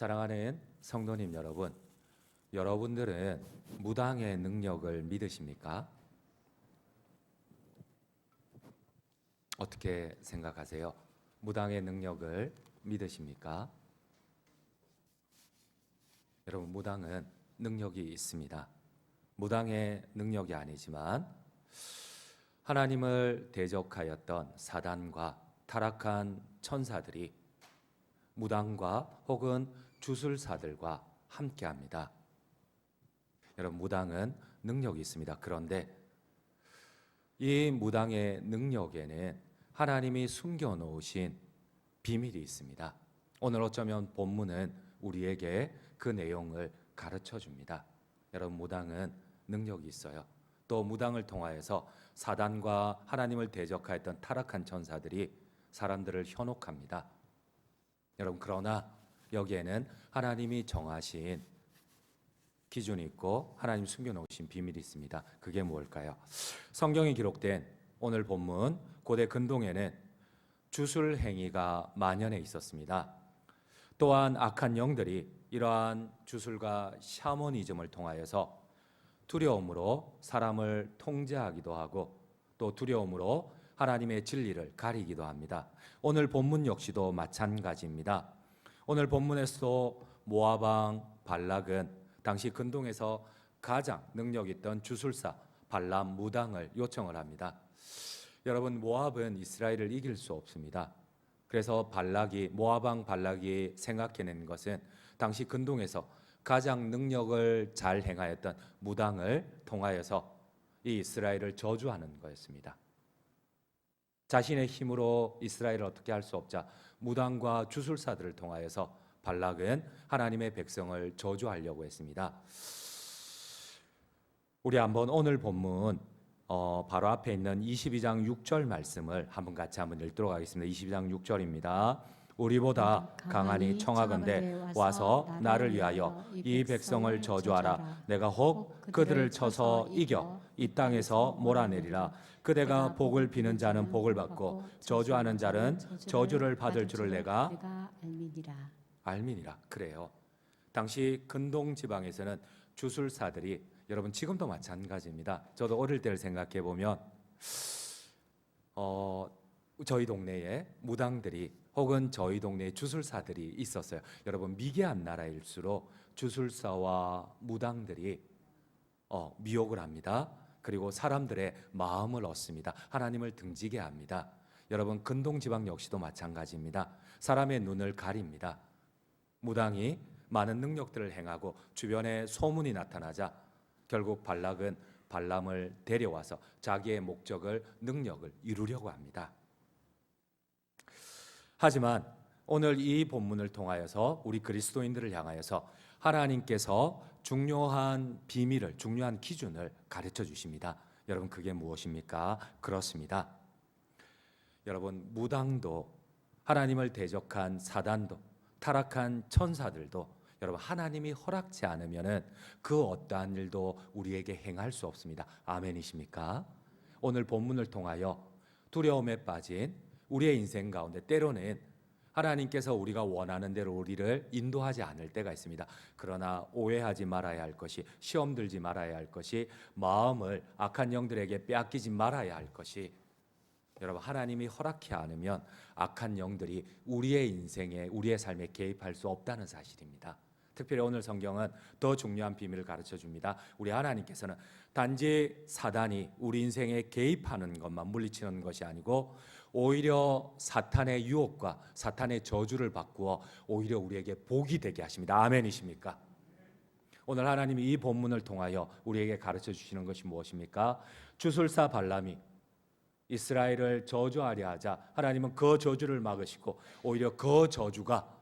사랑하는 성도님 여러분, 여러분들은 무당의 능력을 믿으십니까? 어떻게 생각하세요? 무당의 능력을 믿으십니까? 여러분, 무당은 능력이 있습니다. 무당의 능력이 아니지만 하나님을 대적하였던 사단과 타락한 천사들이 무당과 혹은 주술사들과 함께합니다. 여러분, 무당은 능력이 있습니다. 그런데 이 무당의 능력에는 하나님이 숨겨놓으신 비밀이 있습니다. 오늘 어쩌면 본문은 우리에게 그 내용을 가르쳐 줍니다. 여러분, 무당은 능력이 있어요. 또 무당을 통하여서 사단과 하나님을 대적하였던 타락한 천사들이 사람들을 현혹합니다. 여러분, 그러나 여기에는 하나님이 정하신 기준이 있고 하나님 숨겨놓으신 비밀이 있습니다. 그게 무엇일까요? 성경에 기록된 오늘 본문 고대 근동에는 주술 행위가 만연해 있었습니다. 또한 악한 영들이 이러한 주술과 샤머니즘을 통하여서 두려움으로 사람을 통제하기도 하고 또 두려움으로 하나님의 진리를 가리기도 합니다. 오늘 본문 역시도 마찬가지입니다. 오늘 본문에서도 모압 왕 발락은 당시 근동에서 가장 능력 있던 주술사 발람 무당을 요청을 합니다. 여러분, 모압은 이스라엘을 이길 수 없습니다. 그래서 모압 왕 발락이 생각해낸 것은 당시 근동에서 가장 능력을 잘 행하였던 무당을 통하여서 이 이스라엘을 저주하는 거였습니다. 자신의 힘으로 이스라엘을 어떻게 할 수 없자 무당과 주술사들을 통하여서 발락은 하나님의 백성을 저주하려고 했습니다. 우리 한번 오늘 본문 바로 앞에 있는 22장 6절 말씀을 같이 읽도록 하겠습니다. 22장 6절입니다. 우리보다 강하니 청하건대 와서 나를 위하여 이 백성을 저주하라. 내가 혹 그들을 쳐서 이겨 이 땅에서 몰아내리라. 그대가 복을 비는 자는 복을 받고 저주하는 자는 저주를 받을 줄을 내가 알미니라. 그래요. 당시 근동 지방에서는 주술사들이, 여러분 지금도 마찬가지입니다. 저도 어릴 때를 생각해 보면 저희 동네에 무당들이 혹은 저희 동네에 주술사들이 있었어요. 여러분, 미개한 나라일수록 주술사와 무당들이 미혹을 합니다. 그리고 사람들의 마음을 얻습니다. 하나님을 등지게 합니다. 여러분, 근동 지방 역시도 마찬가지입니다. 사람의 눈을 가립니다. 무당이 많은 능력들을 행하고 주변에 소문이 나타나자 결국 발락은 발람을 데려와서 자기의 목적을, 능력을 이루려고 합니다. 하지만 오늘 이 본문을 통하여서 우리 그리스도인들을 향하여서 하나님께서 중요한 비밀을, 중요한 기준을 가르쳐 주십니다. 여러분, 그게 무엇입니까? 그렇습니다. 여러분, 무당도, 하나님을 대적한 사단도, 타락한 천사들도 여러분, 하나님이 허락지 않으면은 그 어떠한 일도 우리에게 행할 수 없습니다. 아멘이십니까? 오늘 본문을 통하여 두려움에 빠진 우리의 인생 가운데 때로는 하나님께서 우리가 원하는 대로 우리를 인도하지 않을 때가 있습니다. 그러나 오해하지 말아야 할 것이, 시험 들지 말아야 할 것이, 마음을 악한 영들에게 빼앗기지 말아야 할 것이, 여러분, 하나님이 허락해 않으면 악한 영들이 우리의 인생에, 우리의 삶에 개입할 수 없다는 사실입니다. 특별히 오늘 성경은 더 중요한 비밀을 가르쳐 줍니다. 우리 하나님께서는 단지 사단이 우리 인생에 개입하는 것만 물리치는 것이 아니고 오히려 사탄의 유혹과 사탄의 저주를 바꾸어 오히려 우리에게 복이 되게 하십니다. 아멘이십니까? 오늘 하나님이 이 본문을 통하여 우리에게 가르쳐 주시는 것이 무엇입니까? 주술사 발람이 이스라엘을 저주하려 하자 하나님은 그 저주를 막으시고 오히려 그 저주가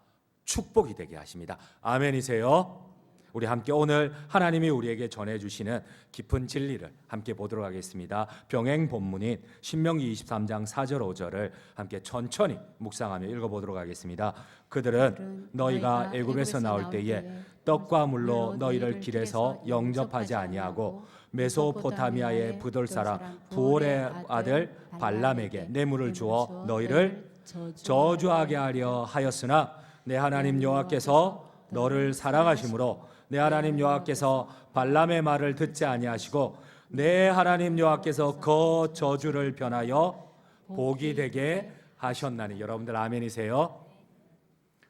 축복이 되게 하십니다. 아멘이세요? 우리 함께 오늘 하나님이 우리에게 전해주시는 깊은 진리를 함께 보도록 하겠습니다. 병행 본문인 신명기 23장 4절 5절을 함께 천천히 묵상하며 읽어보도록 하겠습니다. 그들은 너희가 애굽에서 나올 때에 떡과 물로 너희를 길에서 영접하지 아니하고 메소포타미아의 부돌 사람 부올의 아들 발람에게 뇌물을 주어 너희를 저주하게 하려 하였으나 내 하나님 여호와께서 너를 사랑하심으로 내 하나님 여호와께서 발람의 말을 듣지 아니하시고 내 하나님 여호와께서 그 저주를 변하여 복이 되게 하셨나니. 여러분들 아멘이세요?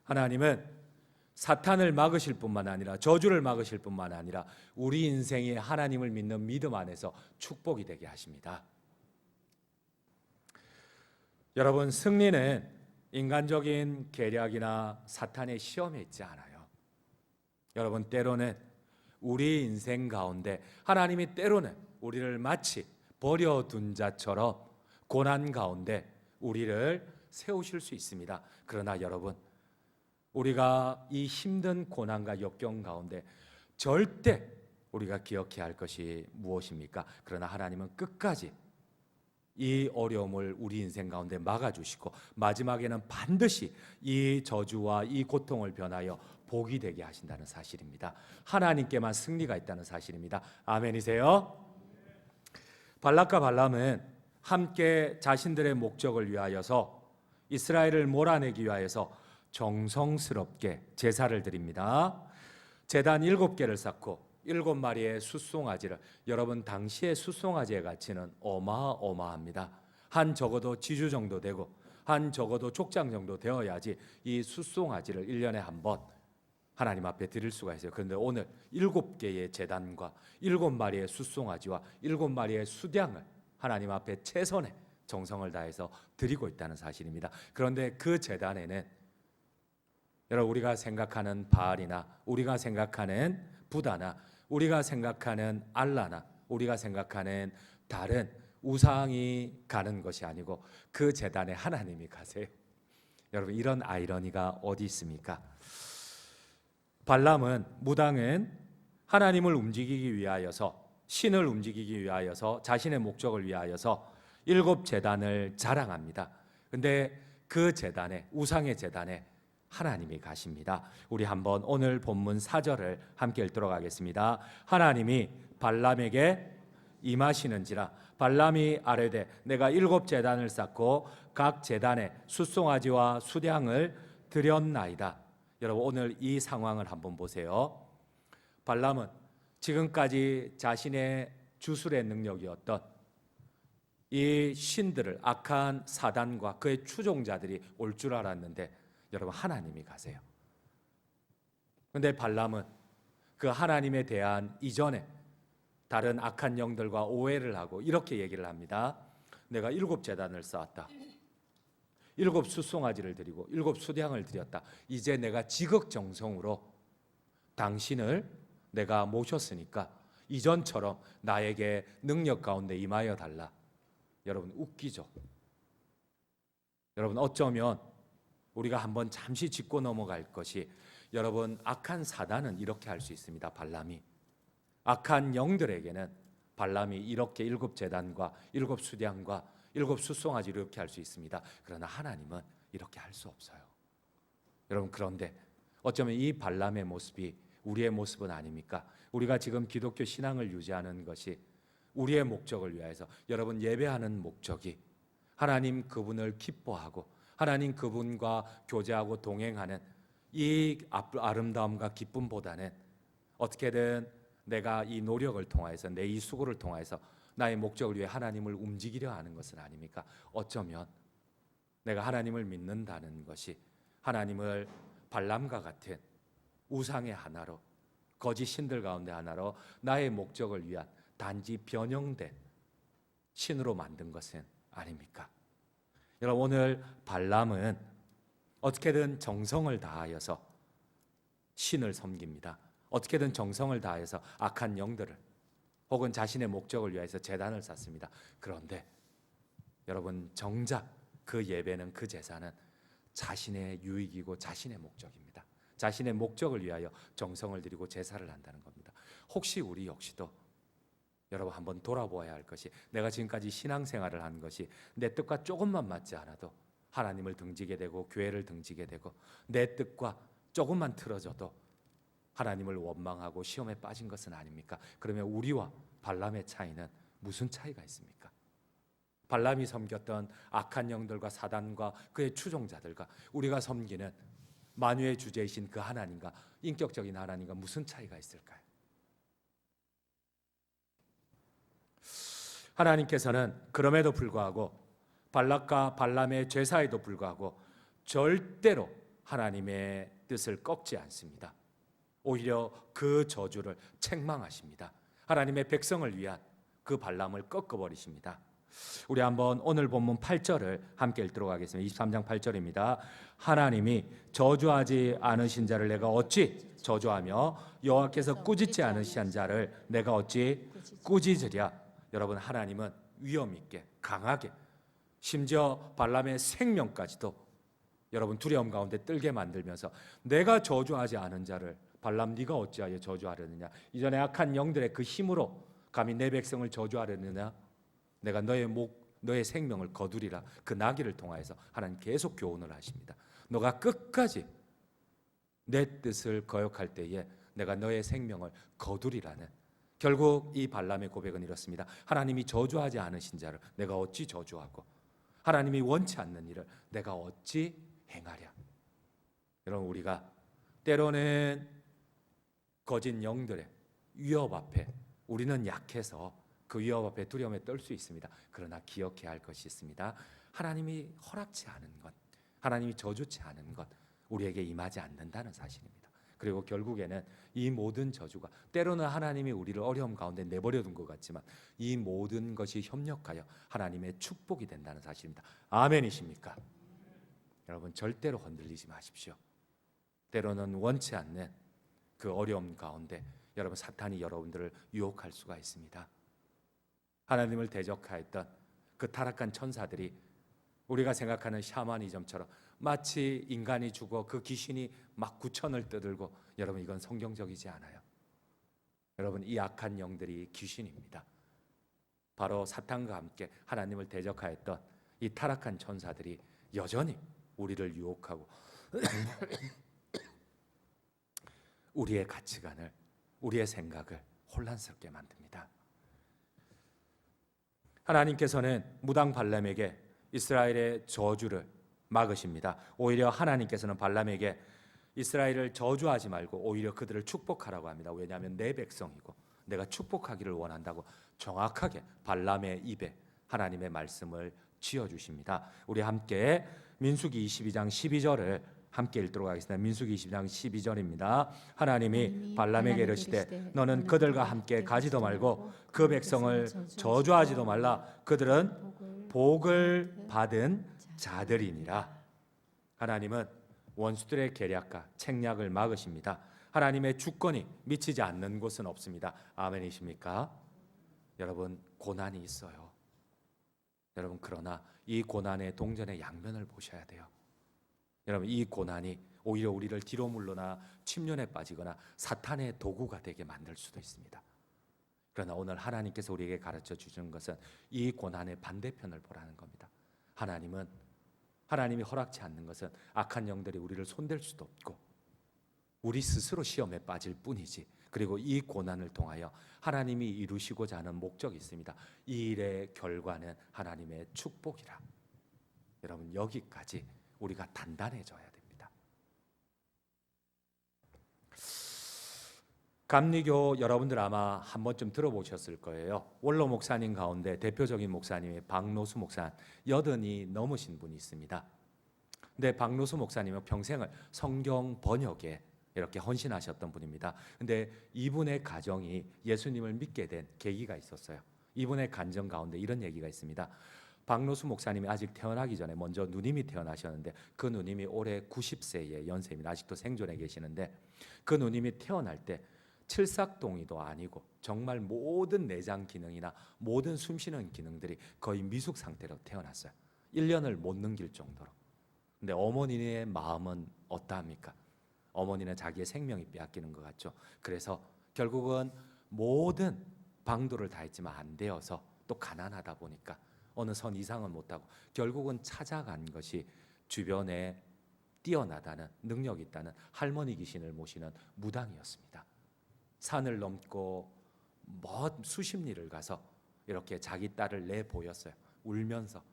하나님은 사탄을 막으실 뿐만 아니라 저주를 막으실 뿐만 아니라 우리 인생이 하나님을 믿는 믿음 안에서 축복이 되게 하십니다. 여러분, 승리는 인간적인 계략이나 사탄의 시험에 있지 않아요. 여러분, 때로는 우리 인생 가운데 하나님이 때로는 우리를 마치 버려둔 자처럼 고난 가운데 우리를 세우실 수 있습니다. 그러나 여러분, 우리가 이 힘든 고난과 역경 가운데 절대 우리가 기억해야 할 것이 무엇입니까? 그러나 하나님은 끝까지 이 어려움을 우리 인생 가운데 막아주시고 마지막에는 반드시 이 저주와 이 고통을 변하여 복이 되게 하신다는 사실입니다. 하나님께만 승리가 있다는 사실입니다. 아멘이세요? 발락과 발람은 함께 자신들의 목적을 위하여서 이스라엘을 몰아내기 위하여서 정성스럽게 제사를 드립니다. 제단 7개를 쌓고 7마리의 숫송아지를, 여러분 당시의 숫송아지의 가치는 어마어마합니다. 한 적어도 지주 정도 되고 한 적어도 족장 정도 되어야지 이 숫송아지를 1년에 한 번 하나님 앞에 드릴 수가 있어요. 그런데 오늘 7개의 제단과 7마리의 숫송아지와 7마리의 수량을 하나님 앞에 최선의 정성을 다해서 드리고 있다는 사실입니다. 그런데 그 제단에는 여러분, 우리가 생각하는 바알이나 우리가 생각하는 부다나 우리가 생각하는 알라나 우리가 생각하는 다른 우상이 가는 것이 아니고 그 제단에 하나님이 가세요. 여러분, 이런 아이러니가 어디 있습니까? 발람은, 무당은 하나님을 움직이기 위하여서, 신을 움직이기 위하여서, 자신의 목적을 위하여서 7제단을 자랑합니다. 근데 그 제단에, 우상의 제단에 하나님이 가십니다. 우리 한번 오늘 본문 4절을 함께 읽도록 하겠습니다. 하나님이 발람에게 임하시는지라 발람이 아뢰되 내가 7제단을 쌓고 각 제단에 숫송아지와 수량을 드렸나이다. 여러분, 오늘 이 상황을 한번 보세요. 발람은 지금까지 자신의 주술의 능력이었던 이 신들을, 악한 사단과 그의 추종자들이 올 줄 알았는데 여러분, 하나님이 가세요. 그런데 발람은 그 하나님에 대한 이전에 다른 악한 영들과 오해를 하고 이렇게 얘기를 합니다. 내가 7제단을 쌓았다. 7숫송아지를 드리고 7수량을 드렸다. 이제 내가 지극정성으로 당신을 내가 모셨으니까 이전처럼 나에게 능력 가운데 임하여 달라. 여러분, 웃기죠? 여러분, 어쩌면 우리가 한번 잠시 짚고 넘어갈 것이, 여러분, 악한 사단은 이렇게 할 수 있습니다. 발람이, 악한 영들에게는 발람이 이렇게 7제단과 7수량과 7숫송아지 이렇게 할 수 있습니다. 그러나 하나님은 이렇게 할 수 없어요. 여러분, 그런데 어쩌면 이 발람의 모습이 우리의 모습은 아닙니까? 우리가 지금 기독교 신앙을 유지하는 것이 우리의 목적을 위해서, 여러분, 예배하는 목적이 하나님 그분을 기뻐하고 하나님 그분과 교제하고 동행하는 이 아름다움과 기쁨보다는 어떻게든 내가 이 노력을 통해서, 내 이 수고를 통해서 나의 목적을 위해 하나님을 움직이려 하는 것은 아닙니까? 어쩌면 내가 하나님을 믿는다는 것이 하나님을 발람과 같은 우상의 하나로, 거짓 신들 가운데 하나로 나의 목적을 위한 단지 변형된 신으로 만든 것은 아닙니까? 여러분, 오늘 발람은 어떻게든 정성을 다하여서 신을 섬깁니다. 어떻게든 정성을 다해서 악한 영들을, 혹은 자신의 목적을 위해서 제단을 쌓습니다. 그런데 여러분, 정작 그 예배는, 그 제사는 자신의 유익이고 자신의 목적입니다. 자신의 목적을 위하여 정성을 들이고 제사를 한다는 겁니다. 혹시 우리 역시도 여러분 한번 돌아보아야 할 것이, 내가 지금까지 신앙생활을 한 것이 내 뜻과 조금만 맞지 않아도 하나님을 등지게 되고 교회를 등지게 되고, 내 뜻과 조금만 틀어져도 하나님을 원망하고 시험에 빠진 것은 아닙니까? 그러면 우리와 발람의 차이는 무슨 차이가 있습니까? 발람이 섬겼던 악한 영들과 사단과 그의 추종자들과 우리가 섬기는 만유의 주제이신 그 하나님과 인격적인 하나님과 무슨 차이가 있을까요? 하나님께서는 그럼에도 불구하고 발락과 발람의 죄사에도 불구하고 절대로 하나님의 뜻을 꺾지 않습니다. 오히려 그 저주를 책망하십니다. 하나님의 백성을 위한 그 발람을 꺾어버리십니다. 우리 한번 오늘 본문 8절을 함께 읽도록 하겠습니다. 23장 8절입니다. 하나님이 저주하지 않으신 자를 내가 어찌 저주하며 여호와께서 꾸짖지 않으신 자를 내가 어찌 꾸짖으랴. 여러분, 하나님은 위엄 있게 강하게 심지어 발람의 생명까지도 여러분 두려움 가운데 떨게 만들면서 내가 저주하지 않은 자를 발람 네가 어찌하여 저주하려느냐, 이전에 악한 영들의 그 힘으로 감히 내 백성을 저주하려느냐, 내가 너의 생명을 거두리라. 그 나귀를 통하여서 하나님 계속 교훈을 하십니다. 너가 끝까지 내 뜻을 거역할 때에 내가 너의 생명을 거두리라는, 결국 이 발람의 고백은 이렇습니다. 하나님이 저주하지 않으신 자를 내가 어찌 저주하고 하나님이 원치 않는 일을 내가 어찌 행하랴. 여러분, 우리가 때로는 거짓 영들의 위협 앞에 우리는 약해서 그 위협 앞에 두려움에 떨 수 있습니다. 그러나 기억해야 할 것이 있습니다. 하나님이 허락치 않은 것, 하나님이 저주치 않은 것 우리에게 임하지 않는다는 사실입니다. 그리고 결국에는 이 모든 저주가 때로는 하나님이 우리를 어려움 가운데 내버려 둔 것 같지만 이 모든 것이 협력하여 하나님의 축복이 된다는 사실입니다. 아멘이십니까? 여러분, 절대로 흔들리지 마십시오. 때로는 원치 않는 그 어려움 가운데 여러분, 사탄이 여러분들을 유혹할 수가 있습니다. 하나님을 대적하였던 그 타락한 천사들이 우리가 생각하는 샤머니즘처럼 마치 인간이 죽어 그 귀신이 막 구천을 떠들고, 여러분, 이건 성경적이지 않아요. 여러분, 이 악한 영들이 귀신입니다. 바로 사탄과 함께 하나님을 대적하였던 이 타락한 천사들이 여전히 우리를 유혹하고 우리의 가치관을, 우리의 생각을 혼란스럽게 만듭니다. 하나님께서는 무당 발람에게 이스라엘의 저주를 막으십니다. 오히려 하나님께서는 발람에게 이스라엘을 저주하지 말고 오히려 그들을 축복하라고 합니다. 왜냐하면 내 백성이고 내가 축복하기를 원한다고 정확하게 발람의 입에 하나님의 말씀을 쥐어주십니다. 우리 함께 민수기 22장 12절을 함께 읽도록 하겠습니다. 민수기 22장 12절입니다. 하나님이 발람에게 이르시되 너는 그들과 함께 가지도 말고 그 백성을 저주하지도 말라. 그들은 복을 받은 자들이니라. 하나님은 원수들의 계략과 책략을 막으십니다. 하나님의 주권이 미치지 않는 곳은 없습니다. 아멘이십니까? 여러분, 고난이 있어요. 여러분, 그러나 이 고난의 동전의 양면을 보셔야 돼요. 여러분, 이 고난이 오히려 우리를 뒤로 물러나 침륜에 빠지거나 사탄의 도구가 되게 만들 수도 있습니다. 그러나 오늘 하나님께서 우리에게 가르쳐 주시는 것은 이 고난의 반대편을 보라는 겁니다. 하나님이 허락치 않는 것은 악한 영들이 우리를 손댈 수도 없고 우리 스스로 시험에 빠질 뿐이지, 그리고 이 고난을 통하여 하나님이 이루시고자 하는 목적이 있습니다. 이 일의 결과는 하나님의 축복이라. 여러분, 여기까지 우리가 단단해져야 됩니다. 감리교 여러분들 아마 한 번쯤 들어보셨을 거예요. 원로 목사님 가운데 대표적인 목사님이 박노수 목사, 80이 넘으신 분이 있습니다. 근데 박노수 목사님은 평생을 성경 번역에 이렇게 헌신하셨던 분입니다. 근데 이분의 가정이 예수님을 믿게 된 계기가 있었어요. 이분의 간증 가운데 이런 얘기가 있습니다. 박노수 목사님이 아직 태어나기 전에 먼저 누님이 태어나셨는데 그 누님이 올해 90세의 연세입니다. 아직도 생존해 계시는데 그 누님이 태어날 때 칠삭동이도 아니고 정말 모든 내장 기능이나 모든 숨쉬는 기능들이 거의 미숙 상태로 태어났어요. 1년을 못 넘길 정도로. 근데 어머니의 마음은 어떠합니까? 어머니는 자기의 생명이 빼앗기는 것 같죠. 그래서 결국은 모든 방도를 다했지만 안 되어서 또 가난하다 보니까 어느 선 이상은 못하고 결국은 찾아간 것이 주변에 뛰어나다는, 능력 있다는 할머니 귀신을 모시는 무당이었습니다. 산을 넘고 먼 수십 리를 가서 이렇게 자기 딸을 내보였어요. 울면서.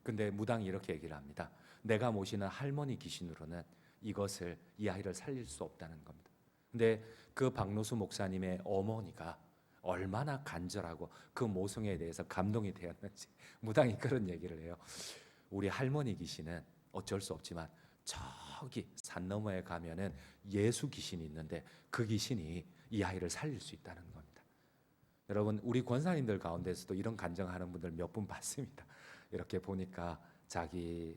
근데 무당이 이렇게 얘기를 합니다. 내가 모시는 할머니 귀신으로는 이것을 이 아이를 살릴 수 없다는 겁니다. 근데 그 박노수 목사님의 어머니가 얼마나 간절하고 그 모성애에 대해서 감동이 되었는지 무당이 그런 얘기를 해요. 우리 할머니 귀신은 어쩔 수 없지만 저기 산 너머에 가면은 예수 귀신이 있는데 그 귀신이 이 아이를 살릴 수 있다는 겁니다. 여러분, 우리 권사님들 가운데서도 이런 간증하는 분들 몇 분 봤습니다. 이렇게 보니까 자기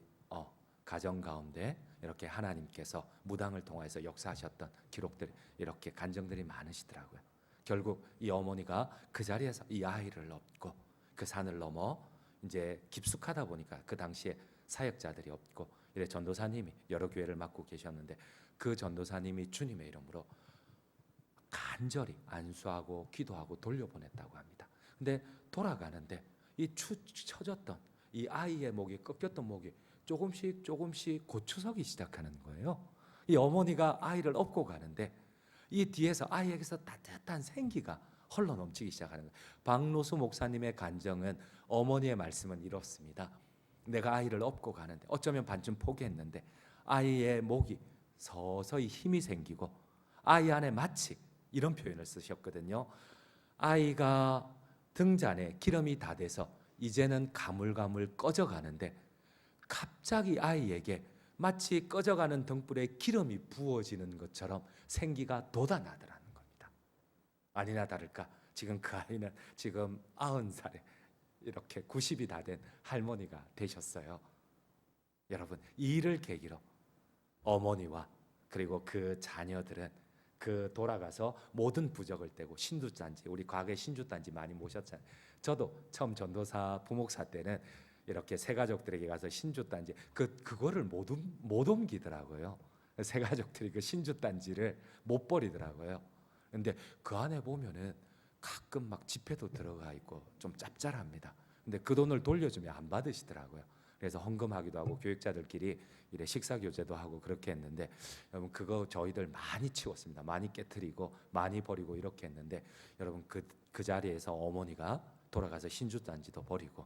가정 가운데 이렇게 하나님께서 무당을 통해서 역사하셨던 기록들이, 이렇게 간증들이 많으시더라고요. 결국 이 어머니가 그 자리에서 이 아이를 업고 그 산을 넘어 이제 깊숙하다 보니까 그 당시에 사역자들이 없고 이래 전도사님이 여러 교회를 맡고 계셨는데 그 전도사님이 주님의 이름으로 간절히 안수하고 기도하고 돌려보냈다고 합니다. 근데 돌아가는데 이 쳐졌던 이 아이의 목이, 꺾였던 목이 조금씩 고추서기 시작하는 거예요. 이 어머니가 아이를 업고 가는데 이 뒤에서 아이에게서 따뜻한 생기가 흘러 넘치기 시작하는 거예요. 박노수 목사님의 간증은, 어머니의 말씀은 이렇습니다. 내가 아이를 업고 가는데 어쩌면 반쯤 포기했는데 아이의 목이 서서히 힘이 생기고 아이 안에 마치 이런 표현을 쓰셨거든요. 아이가 등잔에 기름이 다 돼서 이제는 가물가물 꺼져가는데 갑자기 아이에게 마치 꺼져가는 등불에 기름이 부어지는 것처럼 생기가 돋아나더라는 겁니다. 아니나 다를까 지금 그 아이는 지금 90살에 이렇게 90이 다 된 할머니가 되셨어요. 여러분, 이 일을 계기로 어머니와 그리고 그 자녀들은 그 돌아가서 모든 부적을 떼고 신주단지, 우리 과거에 신주단지 많이 모셨잖아요. 저도 처음 전도사 부목사 때는 이렇게 새가족들에게 가서 신주단지 그거를 못 옮기더라고요. 새가족들이 그 신주단지를 못 버리더라고요. 근데 그 안에 보면은 가끔 막 지폐도 들어가 있고 좀 짭짤합니다. 근데 그 돈을 돌려주면 안 받으시더라고요. 그래서 헌금하기도 하고 교육자들끼리 이래 식사 교제도 하고 그렇게 했는데, 여러분 그거 저희들 많이 치웠습니다. 많이 깨트리고 많이 버리고 이렇게 했는데, 여러분 그 자리에서 어머니가 돌아가서 신주단지도 버리고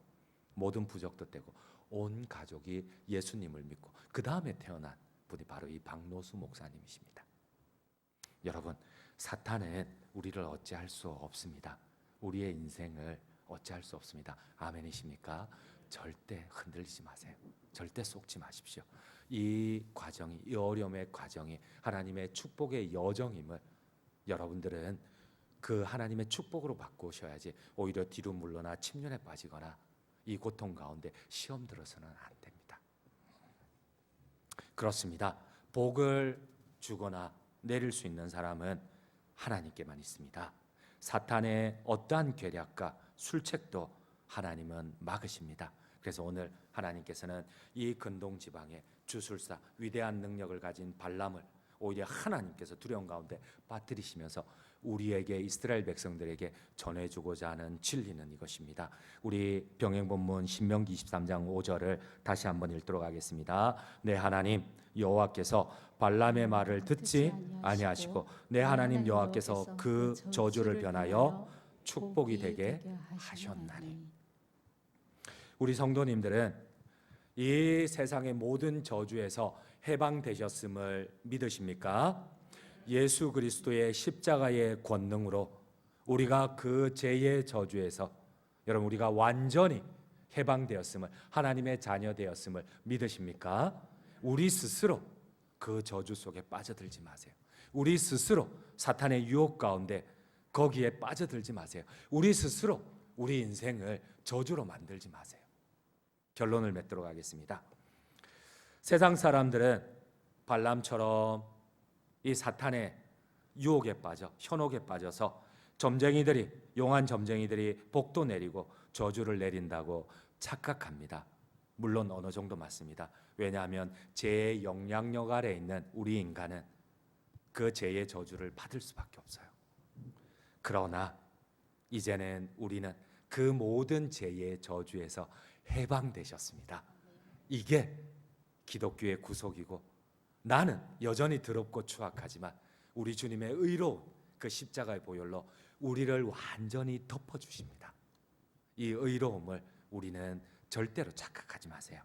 모든 부적도 떼고 온 가족이 예수님을 믿고 그 다음에 태어난 분이 바로 이 박노수 목사님이십니다. 여러분, 사탄은 우리를 어찌할 수 없습니다. 우리의 인생을 어찌할 수 없습니다. 아멘이십니까? 절대 흔들리지 마세요. 절대 속지 마십시오. 이 과정이, 이 어려움의 과정이 하나님의 축복의 여정임을 여러분들은 그 하나님의 축복으로 바꾸셔야지 오히려 뒤로 물러나 침륜에 빠지거나 이 고통 가운데 시험 들어서는 안 됩니다. 그렇습니다. 복을 주거나 내릴 수 있는 사람은 하나님께만 있습니다. 사탄의 어떠한 계략과 술책도 하나님은 막으십니다. 그래서 오늘 하나님께서는 이 근동 지방의 주술사, 위대한 능력을 가진 발람을 오히려 하나님께서 두려움 가운데 빠뜨리시면서 우리에게, 이스라엘 백성들에게 전해주고자 하는 진리는 이것입니다. 우리 병행본문 신명기 23장 5절을 다시 한번 읽도록 하겠습니다. 내 하나님 여호와께서 발람의 말을 듣지 아니하시고 내 하나님 여호와께서 그 저주를 변하여 축복이 되게 하셨나니. 우리 성도님들은 이 세상의 모든 저주에서 해방되셨음을 믿으십니까? 예수 그리스도의 십자가의 권능으로 우리가 그 죄의 저주에서, 여러분 우리가 완전히 해방되었음을, 하나님의 자녀 되었음을 믿으십니까? 우리 스스로 그 저주 속에 빠져들지 마세요. 우리 스스로 사탄의 유혹 가운데 거기에 빠져들지 마세요. 우리 스스로 우리 인생을 저주로 만들지 마세요. 결론을 맺도록 하겠습니다. 세상 사람들은 발람처럼 이 사탄의 유혹에 빠져, 현혹에 빠져서 점쟁이들이, 용한 점쟁이들이 복도 내리고 저주를 내린다고 착각합니다. 물론 어느 정도 맞습니다. 왜냐하면 죄의 영향력 아래 있는 우리 인간은 그 죄의 저주를 받을 수밖에 없어요. 그러나 이제는 우리는 그 모든 죄의 저주에서 해방되셨습니다. 이게 기독교의 구속이고, 나는 여전히 더럽고 추악하지만 우리 주님의 의로운 그 십자가의 보혈로 우리를 완전히 덮어주십니다. 이 의로움을 우리는 절대로 착각하지 마세요.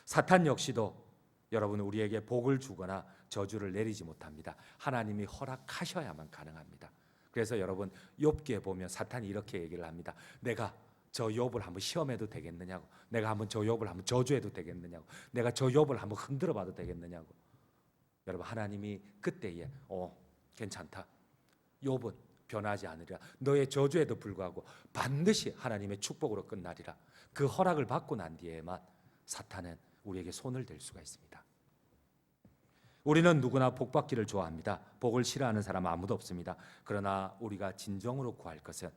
사탄 역시도 여러분, 우리에게 복을 주거나 저주를 내리지 못합니다. 하나님이 허락하셔야만 가능합니다. 그래서 여러분, 욥기에 보면 사탄이 이렇게 얘기를 합니다. 내가 저 욥을 한번 시험해도 되겠느냐고, 내가 한번 저 욥을 한번 저주해도 되겠느냐고, 내가 저 욥을 한번 흔들어 봐도 되겠느냐고. 여러분, 하나님이 그때에 괜찮다, 욥은 변하지 않으리라, 너의 저주에도 불구하고 반드시 하나님의 축복으로 끝나리라, 그 허락을 받고 난 뒤에만 사탄은 우리에게 손을 댈 수가 있습니다. 우리는 누구나 복 받기를 좋아합니다. 복을 싫어하는 사람은 아무도 없습니다. 그러나 우리가 진정으로 구할 것은,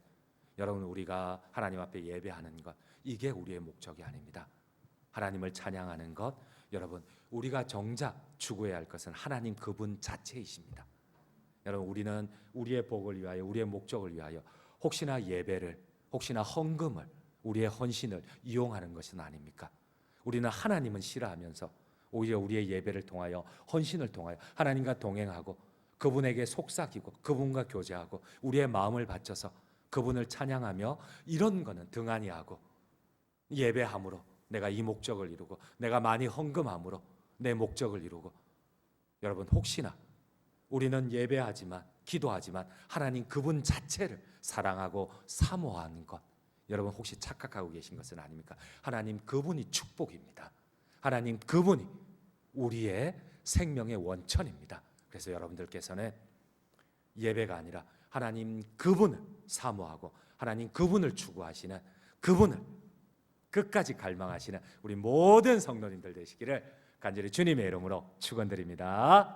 여러분, 우리가 하나님 앞에 예배하는 것, 이게 우리의 목적이 아닙니다. 하나님을 찬양하는 것, 여러분, 우리가 정작 추구해야 할 것은 하나님 그분 자체이십니다. 여러분, 우리는 우리의 복을 위하여, 우리의 목적을 위하여 혹시나 예배를, 혹시나 헌금을, 우리의 헌신을 이용하는 것은 아닙니까? 우리는 하나님은 싫어하면서 오히려 우리의 예배를 통하여, 헌신을 통하여 하나님과 동행하고 그분에게 속삭이고 그분과 교제하고 우리의 마음을 바쳐서 그분을 찬양하며, 이런 거는 등한히 하고 예배함으로 내가 이 목적을 이루고, 내가 많이 헌금함으로 내 목적을 이루고, 여러분, 혹시나 우리는 예배하지만, 기도하지만 하나님 그분 자체를 사랑하고 사모하는 것, 여러분 혹시 착각하고 계신 것은 아닙니까? 하나님 그분이 축복입니다. 하나님 그분이 우리의 생명의 원천입니다. 그래서 여러분들께서는 예배가 아니라 하나님 그분을 사모하고 하나님 그분을 추구하시는, 그분을 끝까지 갈망하시는 우리 모든 성도님들 되시기를 간절히 주님의 이름으로 축원드립니다.